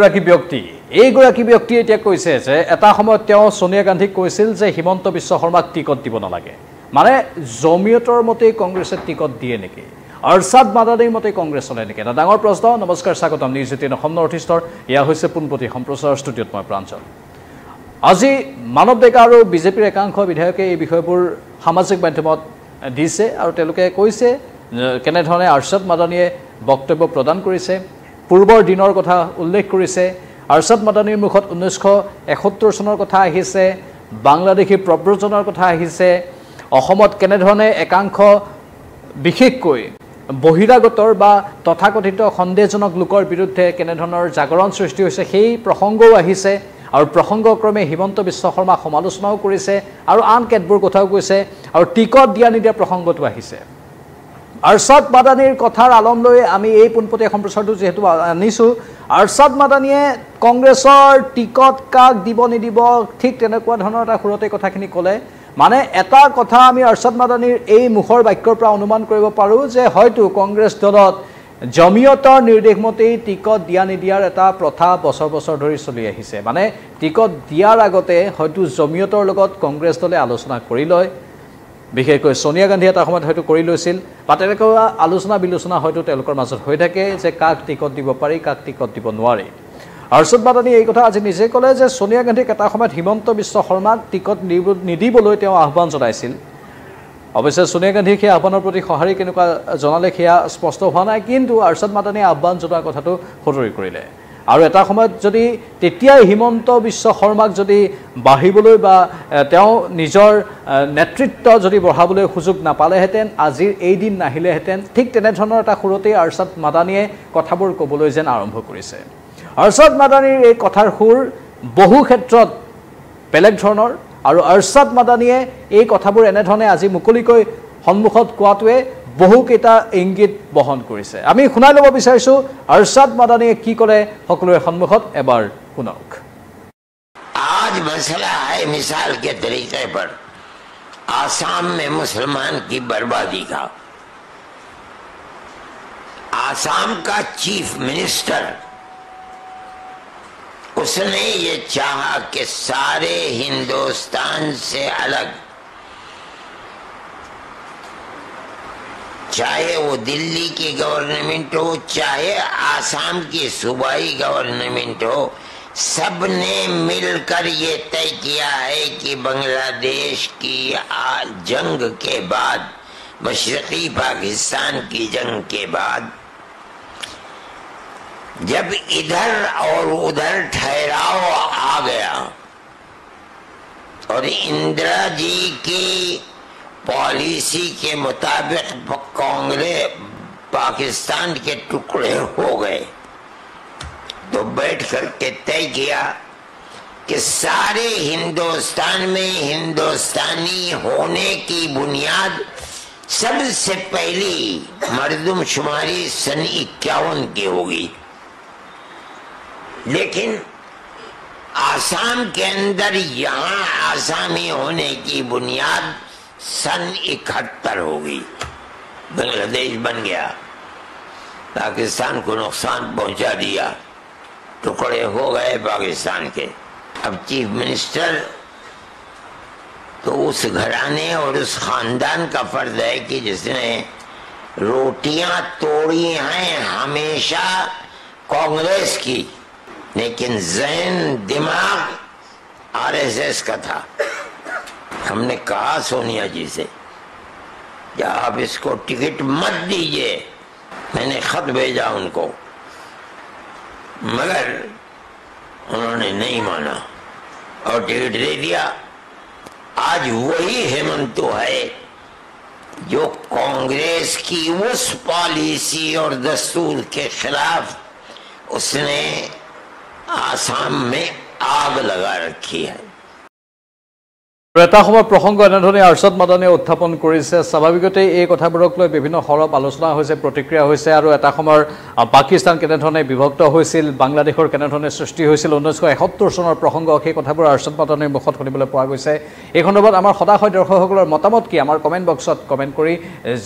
এইগৰাকী ব্যক্তি এতিয়া কৈছে যে এটা সময়ত তেওঁ সোনিয়া গান্ধীক কৈছিল যে হিমন্ত বিশ্ব শৰ্মাক টিকট দিব নালাগে, মানে জমিয়তৰ মতেই কংগ্ৰেছে টিকট দিয়ে নেকি, আৰছাদ মাদানীৰ মতে কংগ্ৰেছ চলে নেকি? এটা ডাঙৰ প্ৰশ্ন। নমস্কাৰ, স্বাগতম নিউজ 18 অসম নৰ্থ ইষ্টৰ। এয়া হৈছে পোনপটীয়া সম্প্ৰচাৰ ষ্টুডিঅ'ত মই প্ৰাঞ্জল। আজি মানৱ ডেকা আৰু বিজেপিৰ একাংশ বিধায়কে এই বিষয়বোৰ সামাজিক মাধ্যমত দিছে আৰু তেওঁলোকে কৈছে কেনেধৰণে আৰছাদ মাদানীয়ে বক্তব্য প্ৰদান কৰিছে, পূৰ্বৰ দিনৰ কথা উল্লেখ কৰিছে। আৰছাদ মাদানীৰ মুখত 1971 চনৰ কথা আহিছে, বাংলাদেশী প্ৰব্ৰজনৰ কথা আহিছে, অসমত কেনেধৰণে একাংশ বিশেষকৈ বহিৰাগতৰ বা তথাকথিত সন্দেহজনক লোকৰ বিৰুদ্ধে কেনেধৰণৰ জাগৰণ সৃষ্টি হৈছে সেই প্ৰসংগও আহিছে আৰু প্ৰসংগক্ৰমে হিমন্ত বিশ্ব শৰ্মাক সমালোচনাও কৰিছে আৰু আন কেতবোৰ কথাও কৈছে আৰু টিকট দিয়া নিদিয়া প্ৰসংগটো আহিছে। আৰছাদ মাদানীৰ কথাৰ আলম লৈ আমি এই পোনপটীয়া সম্প্ৰচাৰটো যিহেতু আনিছোঁ, আৰছাদ মাদানীয়ে কংগ্ৰেছৰ টিকট কাক দিব নিদিব ঠিক তেনেকুৱা ধৰণৰ এটা সুৰতে কথাখিনি ক'লে। মানে এটা কথা আমি আৰছাদ মাদানীৰ এই মুখৰ বাক্যৰ পৰা অনুমান কৰিব পাৰোঁ যে হয়তো কংগ্ৰেছ দলত জমিয়তৰ নিৰ্দেশ মতেই টিকট দিয়া নিদিয়াৰ এটা প্ৰথা বছৰ বছৰ ধৰি চলি আহিছে। মানে টিকট দিয়াৰ আগতে হয়তো জমিয়তৰ লগত কংগ্ৰেছ দলে আলোচনা কৰি লয়, বিশেষকৈ সোনিয়া গান্ধী এটা সময়ত হয়তো কৰি লৈছিল বা তেনেকুৱা আলোচনা বিলোচনা হয়তো তেওঁলোকৰ মাজত হৈ থাকে যে কাক টিকট দিব পাৰি, কাক টিকট দিব নোৱাৰি। আৰছাদ মাদানী এই কথা আজি নিজে ক'লে যে সোনিয়া গান্ধীক এটা সময়ত হিমন্ত বিশ্ব শৰ্মাক টিকট নিদিবলৈ তেওঁ আহ্বান জনাইছিল। অৱশ্যে সোনিয়া গান্ধীৰ সেই আহ্বানৰ প্ৰতি সঁহাৰি কেনেকুৱা জনালে সেয়া স্পষ্ট হোৱা নাই, কিন্তু আৰছাদ মাদানীয়ে আহ্বান জনোৱাৰ কথাটো সতৰি কৰিলে। আৰু এটা সময়ত যদি তেতিয়াই হিমন্ত বিশ্ব শৰ্মাক যদি বাঢ়িবলৈ বা তেওঁ নিজৰ নেতৃত্ব যদি বঢ়াবলৈ সুযোগ নাপালেহেঁতেন, আজিৰ এই দিন নাহিলেহেঁতেন, ঠিক তেনেধৰণৰ এটা সুৰতেই আৰছাদ মাদানীয়ে কথাবোৰ ক'বলৈ যেন আৰম্ভ কৰিছে। আৰছাদ মাদানীৰ এই কথাৰ সুৰ বহু ক্ষেত্ৰত বেলেগ ধৰণৰ আৰু আৰছাদ মাদানীয়ে এই কথাবোৰ এনেধৰণে আজি মুকলিকৈ সন্মুখত কোৱাটোৱে বহুকেইটা ইংগিত বহন কৰিছে। আমি শুনাই ল'ব বিচাৰিছোঁ আৰছাদ মাদানীয়ে কি ক'লে সকলোৰে সন্মুখত, এবাৰ শুনক। आज मसला है मिसाल के तरीके पर आसाम में मुसलमान की बर्बादी का। आसाम का चीफ मिनिस्टर उसने ये चाहा कि सारे हिंदुस्तान से अलग, चाहे वो दिल्ली की गवर्नमेंट हो चाहे आसाम की सूबाई गवर्नमेंट हो, सबने मिलकर ये तय किया है कि बांग्लादेश की जंग के बाद, मशरकी पाकिस्तान की जंग के बाद, जब इधर और उधर ठहराव आ गया और इंदिरा जी की पॉलिसी के मुताबिक कांग्रेस पाकिस्तान के टुकड़े हो गए, तो बैठ करके तय किया कि सारे हिंदुस्तान में हिंदुस्तानी होने की बुनियाद सबसे पहली मर्दमशुमारी सन 51 की होगी। लेकिन आसाम के अंदर यहाँ आसामी होने की बुनियाद सन 71 होगी। बांग्लादेश बन गया, पाकिस्तान को नुकसान पहुंचा दिया, टुकड़े हो गए पाकिस्तान के। अब चीफ मिनिस्टर तो उस घराने और उस खानदान का फर्ज है कि जिसने रोटियां तोड़ी हैं हमेशा कांग्रेस की, लेकिन ज़हन दिमाग आरएसएस का था। हमने कहा सोनिया जी से कि आप इसको टिकट मत दीजिए, मैंने खत भेजा उनको, मगर उन्होंने नहीं माना और टिकट दे दिया। आज वही हेमंतो है जो कांग्रेस की उस पॉलिसी और दस्तूर के खिलाफ उसने आसाम में आग लगा रखी है। এটা সময় প্ৰসংগ এনেধৰণে আৰশাদ মাদানীয়ে উত্থাপন কৰিছে স্বাভাৱিকতে এই কথাবোৰক লৈ বিভিন্ন সৰব আলোচনা হৈছে প্ৰতিক্ৰিয়া হৈছে আৰু এটা সময়ৰ পাকিস্তান কেনেধৰণে বিভক্ত হৈছিল বাংলাদেশৰ কেনেধৰণে সৃষ্টি হৈছিল 1971 চনৰ প্ৰসংগ সেই কথাবোৰ আৰশাদ মাদানীৰ মুখত শুনিবলৈ পোৱা গৈছে এই সন্দৰ্ভত আমাৰ সদায় দৰ্শকসকলৰ মতামত কি আমাৰ কমেণ্ট বক্সত কমেণ্ট কৰি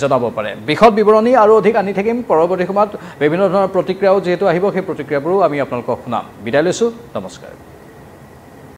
জনাব পাৰে বিশদ বিৱৰণী আৰু অধিক আনি থাকিম পৰৱৰ্তী সময়ত বিভিন্ন ধৰণৰ প্ৰতিক্ৰিয়াও যেহেতু আহিব সেই প্ৰতিক্ৰিয়াবোৰো আমি আপোনালোকক শুনাম বিদায় লৈছোঁ নমস্কাৰ